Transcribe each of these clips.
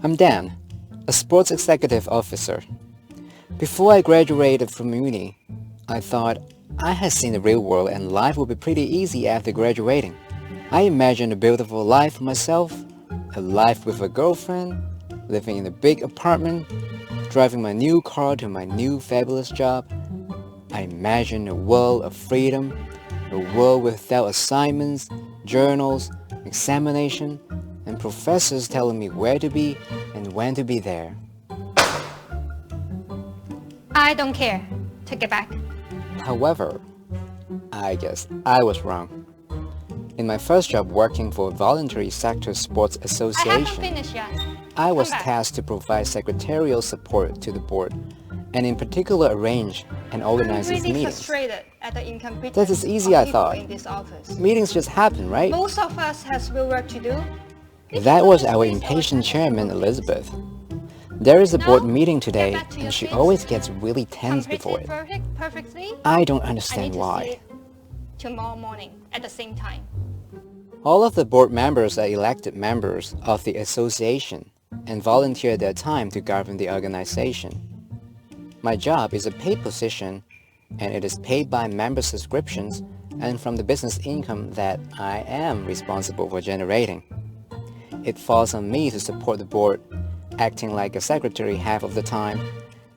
I'm Dan, a sports executive officer. Before I graduated from uni, I thought I had seen the real world and life would be pretty easy after graduating. I imagined a beautiful life for myself, a life with a girlfriend, living in a big apartment, driving my new car to my new fabulous job. I imagined a world of freedom, a world without assignments, journals, examination, and professors telling me where to be and when to be there. I don't care. Take it back. However, I guess I was wrong. In my first job working for a voluntary sector sports I haven't association, finished yet. I was Come back. tasked to provide secretarial support to the board, and in particular arrange and organize I'm its really meetings. frustrated at the incompetence That is easy, of I people thought. in this office. Meetings just happen, right? Most of us has real work to do. That was our impatient chairman, Elizabeth. There is a board Now, meeting get today, back to your and she seats. always gets really tense before it. Perfectly. I don't I understand need to see why. it tomorrow morning at the same time. All of the board members are elected members of the association and volunteer their time to govern the organization. My job is a paid position, and it is paid by member subscriptions and from the business income that I am responsible for generating. It falls on me to support the board, acting like a secretary half of the time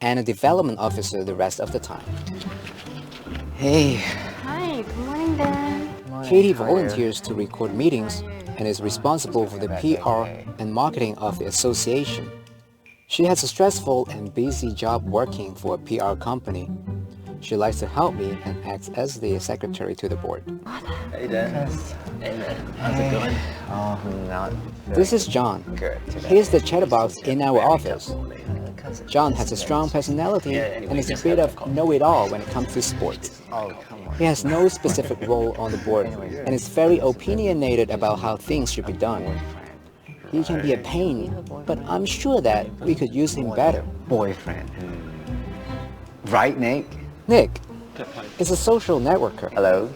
and a development officer the rest of the time. Hey, Hi, good morning, Dan. Katie volunteers to record meetings and is responsible for the PR and marketing of the association. She has a stressful and busy job working for a PR company. She likes to help me and acts as the secretary to the board. Hey, Dan. Hey, man. How's it going? Oh, not This is John. good today. He is the chatterbox in our office. John has a strong personality and is a bit of know-it-all when it comes to sports. Oh, come on. He has no specific role on the board and is very opinionated about how things should be done. He can be a pain, but I'm sure that we could use him better. Boyfriend. Right, Nick? Nick is a social networker. Hello?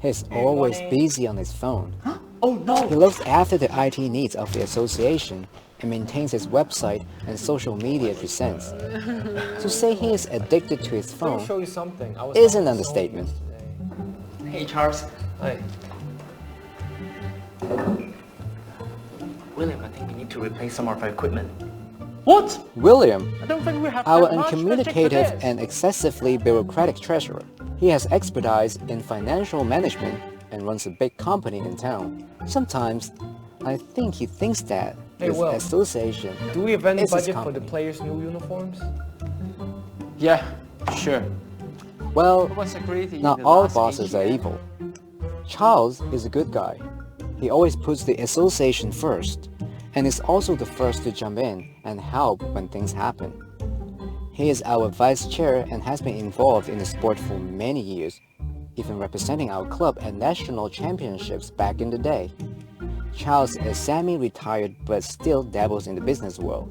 He's always busy on his phone. Oh, no! He looks after the IT needs of the association and maintains his website and social media presence. To say he is addicted to his phone show you something. I was is on an the understatement. phone Hey, Charles. yesterday. William, I think we need to replace some of our equipment. What? William, I don't think we have our that much budget for uncommunicative this. and excessively bureaucratic treasurer. He has expertise in financial management and runs a big company in town. Sometimes, I think he thinks that Hey, his Will, association Do we have any is his budget for the company. players' new uniforms? Yeah, sure. Well, What's agreed in not the all last bosses are AGM? evil. Charles is a good guy. He always puts the association first and is also the first to jump in and help when things happen. He is our vice chair and has been involved in the sport for many years, even representing our club at national championships back in the day. Charles is semi-retired but still dabbles in the business world.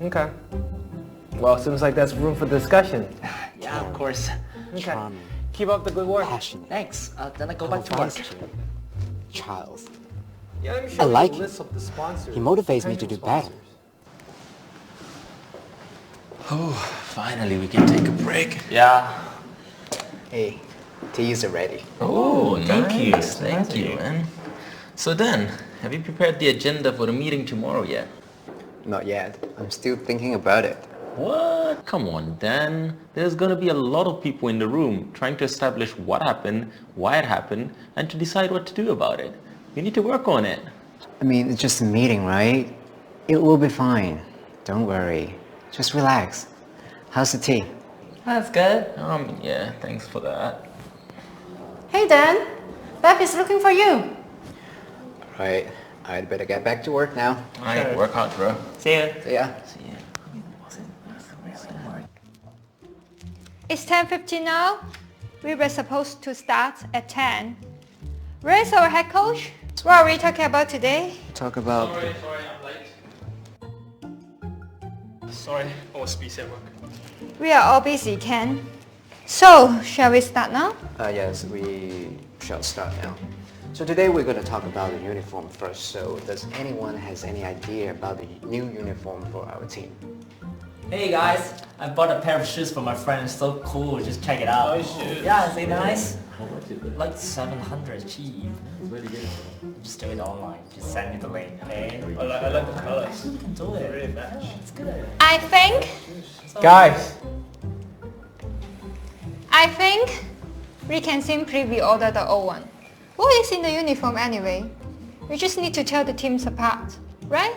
Okay. Well, seems like there's room for discussion. Yeah, of course. Okay. Charming, Keep up the good work. passionate, Thanks. Then I go our back to work. vice chair, Charles. Yeah, let me show I you like the him. list of the sponsors. He motivates me to do better. Sponsors. Oh, finally we can take a break. Yeah. Hey, teas are ready. Oh, thank you, man. So then, have you prepared the agenda for the meeting tomorrow yet? Not yet. I'm still thinking about it. What? Come on, Dan. There's gonna be a lot of people in the room trying to establish what happened, why it happened, and to decide what to do about it. You need to work on it. I mean, it's just a meeting, right? It will be fine. Don't worry. Just relax. How's the tea? That's good. Yeah, thanks for that. Hey, Dan. Beth is looking for you. Right. I'd better get back to work now. Alright, work hard, bro. See ya. See ya. See ya. It's 10:50 now. We were supposed to start at 10. Where's our head coach? What are we talking about today? Talk about... Sorry, I'm late. Sorry, I was busy at work. We are all busy, Ken. So, shall we start now? Yes, we shall start now. So today we're going to talk about the uniform first. So does anyone has any idea about the new uniform for our team? Hey guys, I bought a pair of shoes for my friend. It's so cool. Just check it out. Nice shoes. Yeah, is it nice? How much is it? Like 700 cheap. Where do you get it from? Just do it online. Just send me the link. Okay? I like the colours. You can do it. Really match. It's good. I think we can simply reorder the old one. What is in the uniform anyway? We just need to tell the teams apart, right?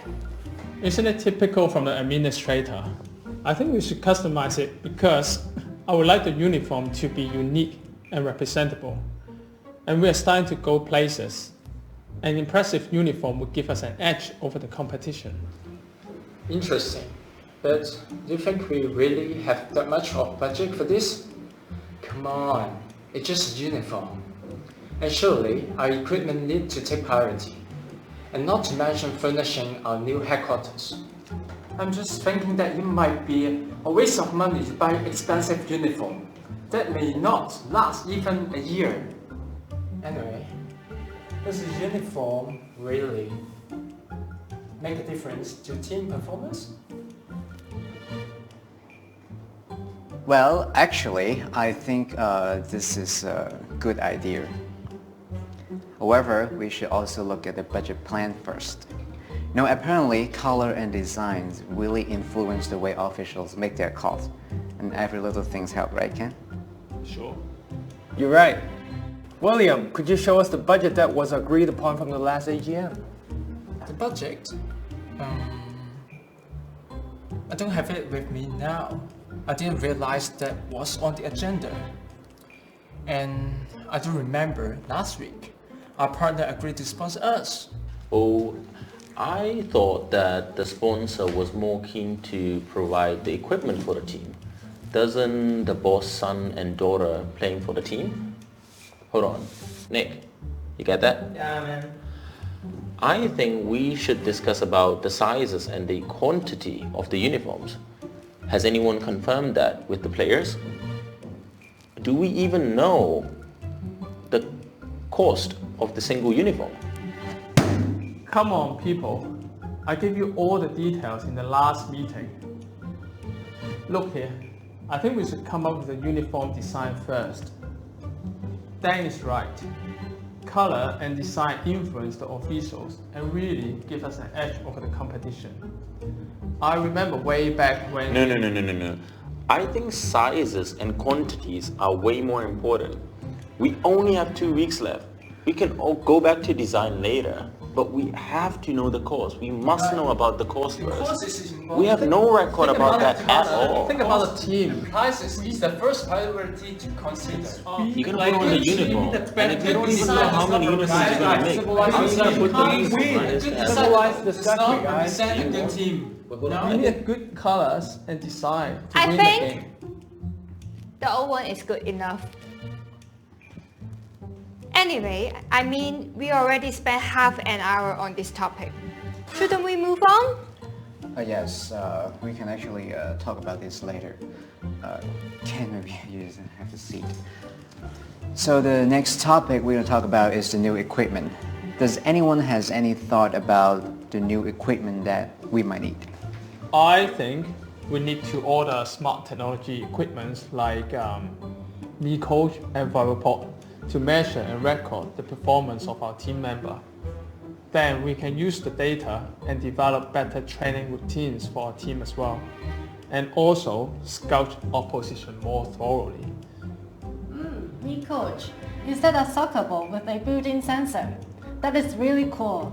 Isn't it typical from the administrator? I think we should customize it because I would like the uniform to be unique and representable. And we are starting to go places. An impressive uniform would give us an edge over the competition. Interesting. But do you think we really have that much of budget for this? Come on, it's just a uniform. And surely our equipment needs to take priority. And not to mention furnishing our new headquarters. I'm just thinking that it might be a waste of money to buy expensive uniform that may not last even a year. Anyway, does the uniform really make a difference to team performance? Well, actually, I think this is a good idea. However, we should also look at the budget plan first. Now, apparently, color and designs really influence the way officials make their calls. And every little things help, right, Ken? Sure. You're right. William, could you show us the budget that was agreed upon from the last AGM? The budget? I don't have it with me now. I didn't realize that was on the agenda. And I do remember last week, our partner agreed to sponsor us. Oh, I thought that the sponsor was more keen to provide the equipment for the team. Doesn't the boss son and daughter playing for the team? Hold on. Nick, you get that? Yeah, man. I think we should discuss about the sizes and the quantity of the uniforms. Has anyone confirmed that with the players? Do we even know the cost of the single uniform? Come on, people. I gave you all the details in the last meeting. Look here. I think we should come up with a uniform design first. Dan is right. Color and design influence the officials and really give us an edge over the competition. I remember way back when... No. I think sizes and quantities are way more important. We only have 2 weeks left. We can all go back to design later, but we have to know the cost. We must know about the cost first. We have no record about that at all. Think about the team. Prices is the first priority to consider. You're gonna put on the uniform, and if you don't even know how many uniforms you're gonna make, how are you gonna put the uniform? Civilize discussion, guys. A good team. We need good colors and design to I win the think game. the old one is good enough. Anyway, I mean, we already spent half an hour on this topic. Shouldn't we move on? Yes, we can actually talk about this later. Ken, maybe you just have a seat. So the next topic we're going to talk about is the new equipment. Does anyone has any thought about the new equipment that we might need? I think we need to order smart technology equipment like Coach and VivoPod to measure and record the performance of our team member. Then we can use the data and develop better training routines for our team as well. And also scout opposition more thoroughly. Me coach, instead of soccer ball with a built-in sensor. That is really cool.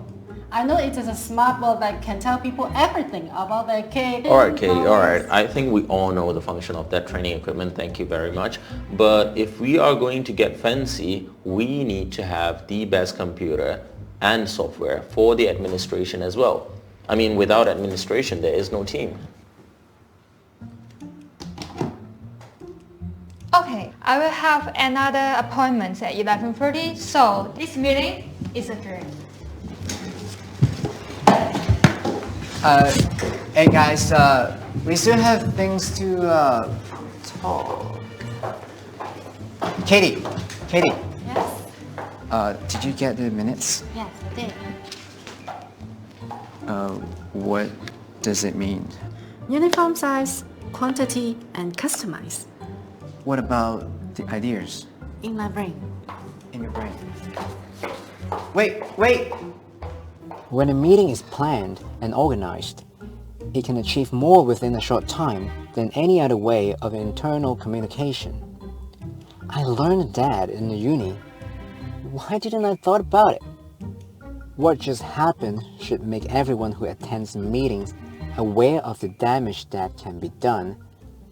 I know it is a smart ball that can tell people everything about their kid. Alright, Katie, alright. I think we all know the function of that training equipment. Thank you very much. But if we are going to get fancy, we need to have the best computer and software for the administration as well. I mean, without administration, there is no team. Okay, I will have another appointment at 11:30, so this meeting is adjourned. Hey guys, we still have things to talk. Katie, Yes. Did you get the minutes? Yes, I did. What does it mean? Uniform size, quantity, and customize. What about the ideas In my brain. in your brain? Wait! When a meeting is planned and organized, it can achieve more within a short time than any other way of internal communication. I learned that in the uni. Why didn't I thought about it? What just happened should make everyone who attends meetings aware of the damage that can be done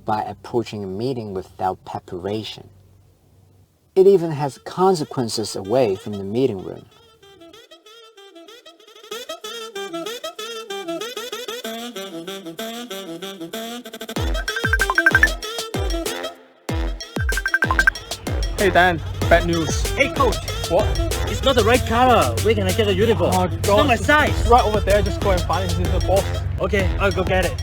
by approaching a meeting without preparation. It even has consequences away from the meeting room. Hey Dan, bad news. Hey coach, What? it's not the right color. Where can I get a uniform? Oh, It's not my size. It's right over there. Just go and find it. He's the boss. Okay, I'll go get it.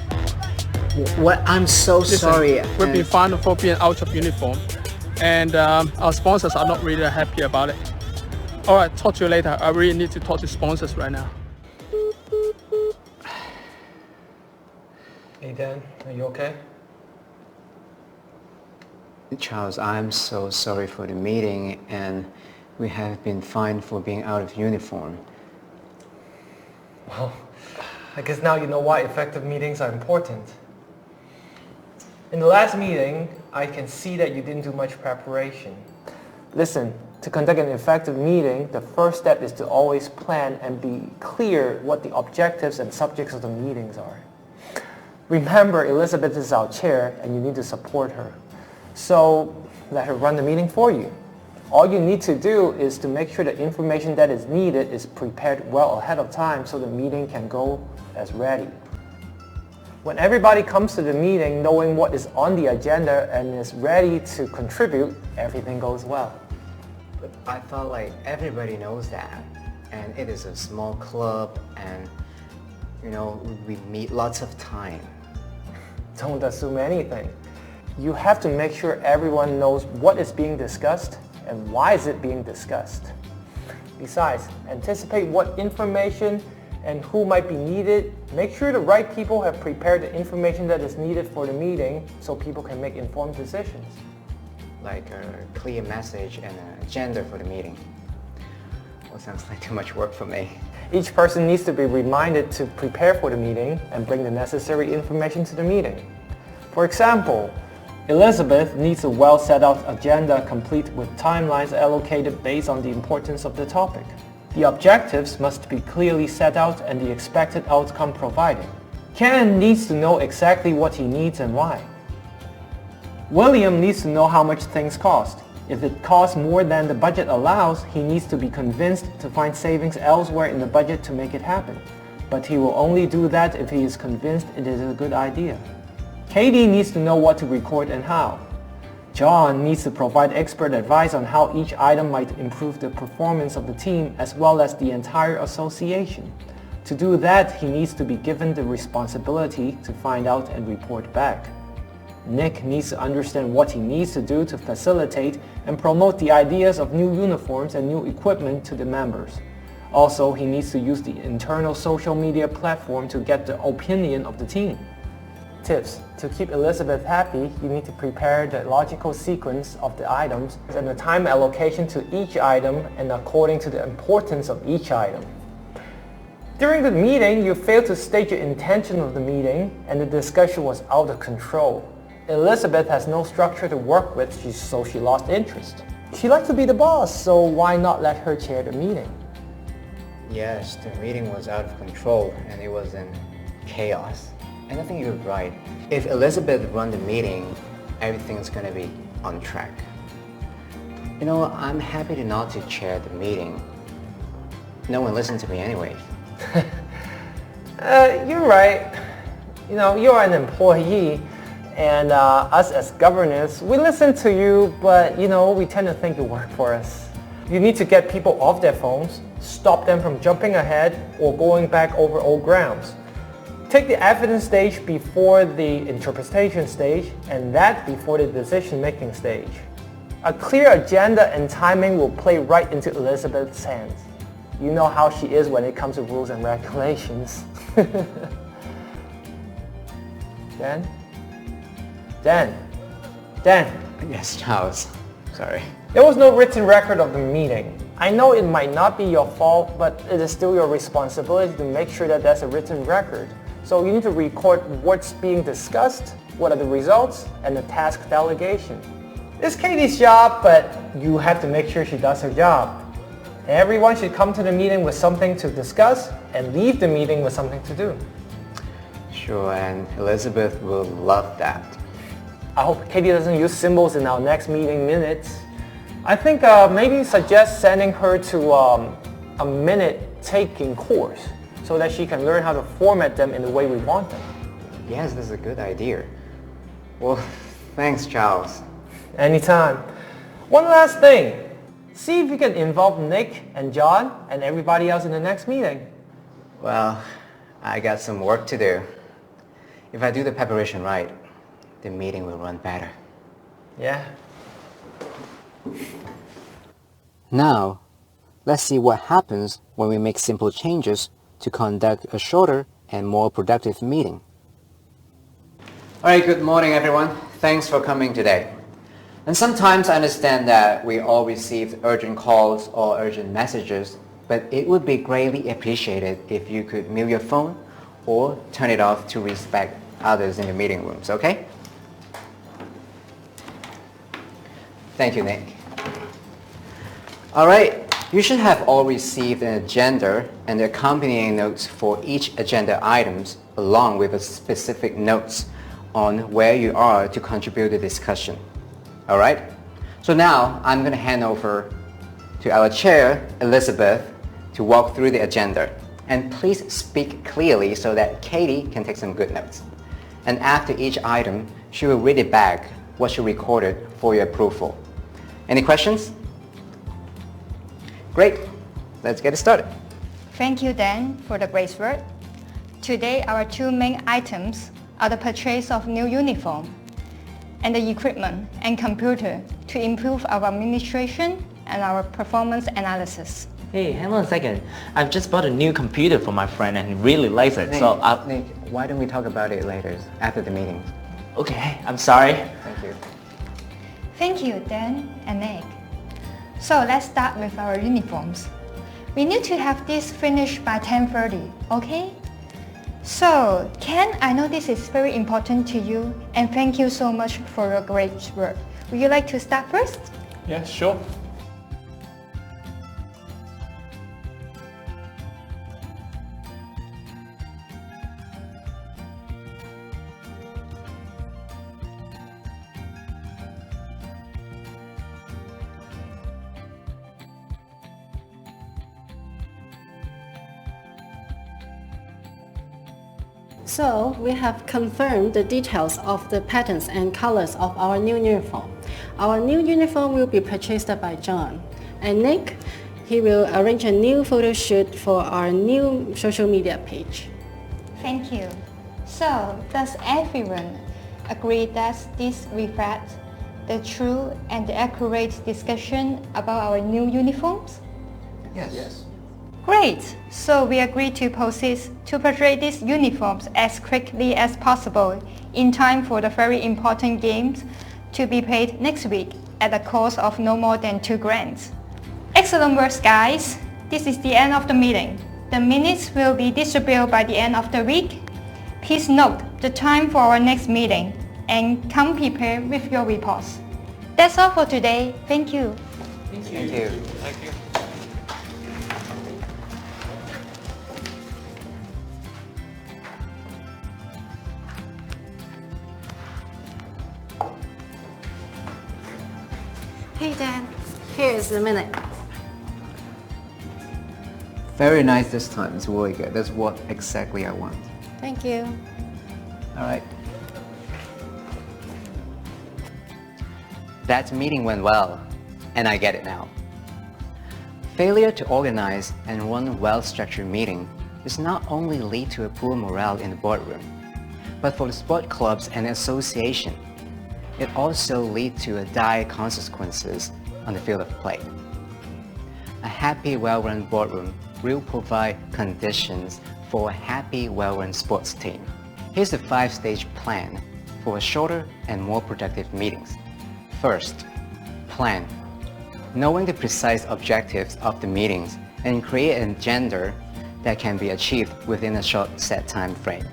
What? I'm so Listen, sorry. We've been fined for being out of uniform, and our sponsors are not really happy about it. All right, talk to you later. I really need to talk to sponsors right now. Hey Dan, are you okay? Charles, I'm so sorry for the meeting, and we have been fined for being out of uniform. Well, I guess now you know why effective meetings are important. In the last meeting, I can see that you didn't do much preparation. Listen, to conduct an effective meeting, the first step is to always plan and be clear what the objectives and subjects of the meetings are. Remember, Elizabeth is our chair and you need to support her. So let her run the meeting for you. All you need to do is to make sure the information that is needed is prepared well ahead of time so the meeting can go as ready. When everybody comes to the meeting knowing what is on the agenda and is ready to contribute, everything goes well. But I thought like everybody knows that, and it is a small club, and we meet lots of time. Don't assume anything. You have to make sure everyone knows what is being discussed and why is it being discussed. Besides, anticipate what information and who might be needed. Make sure the right people have prepared the information that is needed for the meeting so people can make informed decisions. Like a clear message and an agenda for the meeting. Well, sounds like too much work for me. Each person needs to be reminded to prepare for the meeting and bring the necessary information to the meeting. For example, Elizabeth needs a well set out agenda complete with timelines allocated based on the importance of the topic. The objectives must be clearly set out and the expected outcome provided. Ken needs to know exactly what he needs and why. William needs to know how much things cost. If it costs more than the budget allows, he needs to be convinced to find savings elsewhere in the budget to make it happen. But he will only do that if he is convinced it is a good idea. Katie needs to know what to record and how. John needs to provide expert advice on how each item might improve the performance of the team as well as the entire association. To do that, he needs to be given the responsibility to find out and report back. Nick needs to understand what he needs to do to facilitate and promote the ideas of new uniforms and new equipment to the members. Also, he needs to use the internal social media platform to get the opinion of the team. Tips: to keep Elizabeth happy, you need to prepare the logical sequence of the items and the time allocation to each item and according to the importance of each item. During the meeting, you failed to state your intention of the meeting and the discussion was out of control. Elizabeth has no structure to work with, so she lost interest. She likes to be the boss, so why not let her chair the meeting? Yes, the meeting was out of control and it was in chaos. And I think you're right. If Elizabeth run the meeting, everything's gonna be on track. I'm happy to not to chair the meeting. No one listened to me anyways. You're right. You're an employee, and us as governors, we listen to you, but we tend to think you work for us. You need to get people off their phones, stop them from jumping ahead or going back over old grounds. Take the evidence stage before the interpretation stage, and that before the decision-making stage. A clear agenda and timing will play right into Elizabeth's hands. You know how she is when it comes to rules and regulations. Dan? Yes, Charles. Sorry. There was no written record of the meeting. I know it might not be your fault, but it is still your responsibility to make sure that there's a written record. So you need to record what's being discussed, what are the results, and the task delegation. It's Katie's job, but you have to make sure she does her job. Everyone should come to the meeting with something to discuss and leave the meeting with something to do. Sure, and Elizabeth will love that. I hope Katie doesn't use symbols in our next meeting minutes. I think maybe suggest sending her to a minute-taking course so that she can learn how to format them in the way we want them. Yes, this is a good idea. Well, thanks, Charles. Anytime. One last thing. See if you can involve Nick and John and everybody else in the next meeting. Well, I got some work to do. If I do the preparation right, the meeting will run better. Yeah. Now, let's see what happens when we make simple changes to conduct a shorter and more productive meeting. Alright, good morning everyone. Thanks for coming today. And sometimes I understand that we all receive urgent calls or urgent messages, but it would be greatly appreciated if you could mute your phone or turn it off to respect others in the meeting rooms, okay? Thank you, Nick. Alright, you should have all received an agenda and the accompanying notes for each agenda items along with a specific notes on where you are to contribute to the discussion. Alright? So now I'm going to hand over to our chair, Elizabeth, to walk through the agenda. And please speak clearly so that Katie can take some good notes. And after each item, she will read it back what she recorded for your approval. Any questions? Great. Let's get started. Thank you, Dan, for the great work. Today, our two main items are the purchase of new uniform and the equipment and computer to improve our administration and our performance analysis. Hey, hang on a second. I've just bought a new computer for my friend and he really likes it. Nick, why don't we talk about it later, after the meeting? Okay, I'm sorry. Thank you. Thank you, Dan and Nick. So let's start with our uniforms. We need to have this finished by 10:30, okay? So, Ken, I know this is very important to you and thank you so much for your great work. Would you like to start first? Yeah, sure. So we have confirmed the details of the patterns and colors of our new uniform. Our new uniform will be purchased by John. And Nick, he will arrange a new photo shoot for our new social media page. Thank you. So, does everyone agree that this reflects the true and accurate discussion about our new uniforms? Yes. Great! So we agree to proceed to purchase these uniforms as quickly as possible in time for the very important games to be played next week at a cost of no more than $2,000. Excellent work, guys! This is the end of the meeting. The minutes will be distributed by the end of the week. Please note the time for our next meeting and come prepared with your reports. That's all for today. Thank you. Thank you. Thank you. Hey Dan, here is the minute. Very nice this time. It's really good. That's what exactly I want. Thank you. All right. That meeting went well, and I get it now. Failure to organize and run a well-structured meeting does not only lead to a poor morale in the boardroom, but for the sport clubs and association, it also leads to dire consequences on the field of play. A happy, well-run boardroom will provide conditions for a happy, well-run sports team. Here's a 5-stage plan for shorter and more productive meetings. First, plan. Knowing the precise objectives of the meetings and create an agenda that can be achieved within a short set time frame.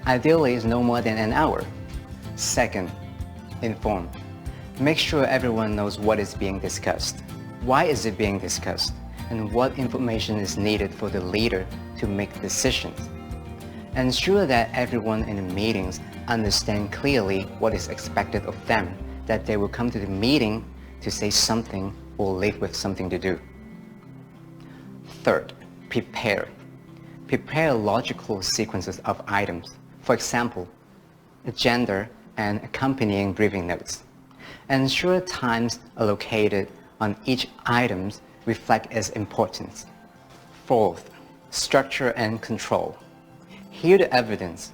Ideally, is no more than an hour. Second, inform. Make sure everyone knows what is being discussed, why is it being discussed, and what information is needed for the leader to make decisions. Ensure that everyone in the meetings understand clearly what is expected of them, that they will come to the meeting to say something or leave with something to do. Third, prepare. Prepare logical sequences of items. For example, agenda and accompanying briefing notes. Ensure times allocated on each item reflect its importance. Fourth, structure and control. Hear the evidence,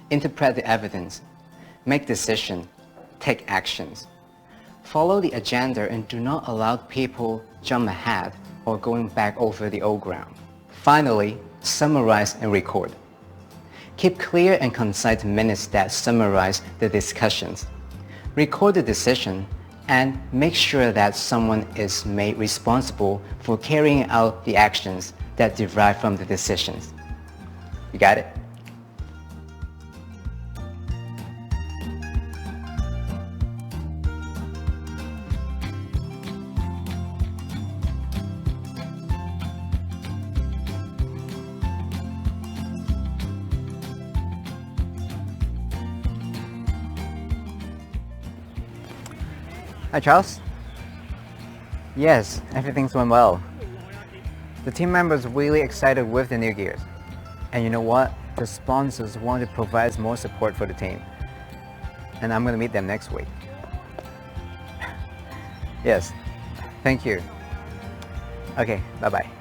interpret the evidence, make decisions, take actions. Follow the agenda and do not allow people jump ahead or going back over the old ground. Finally, summarize and record. Keep clear and concise minutes that summarize the discussions. Record the decision and make sure that someone is made responsible for carrying out the actions that derive from the decisions. You got it? Hi Charles. Yes, everything's going well. The team members are really excited with the new gears. And you know what? The sponsors want to provide more support for the team. And I'm going to meet them next week. Yes, thank you. Okay, bye-bye.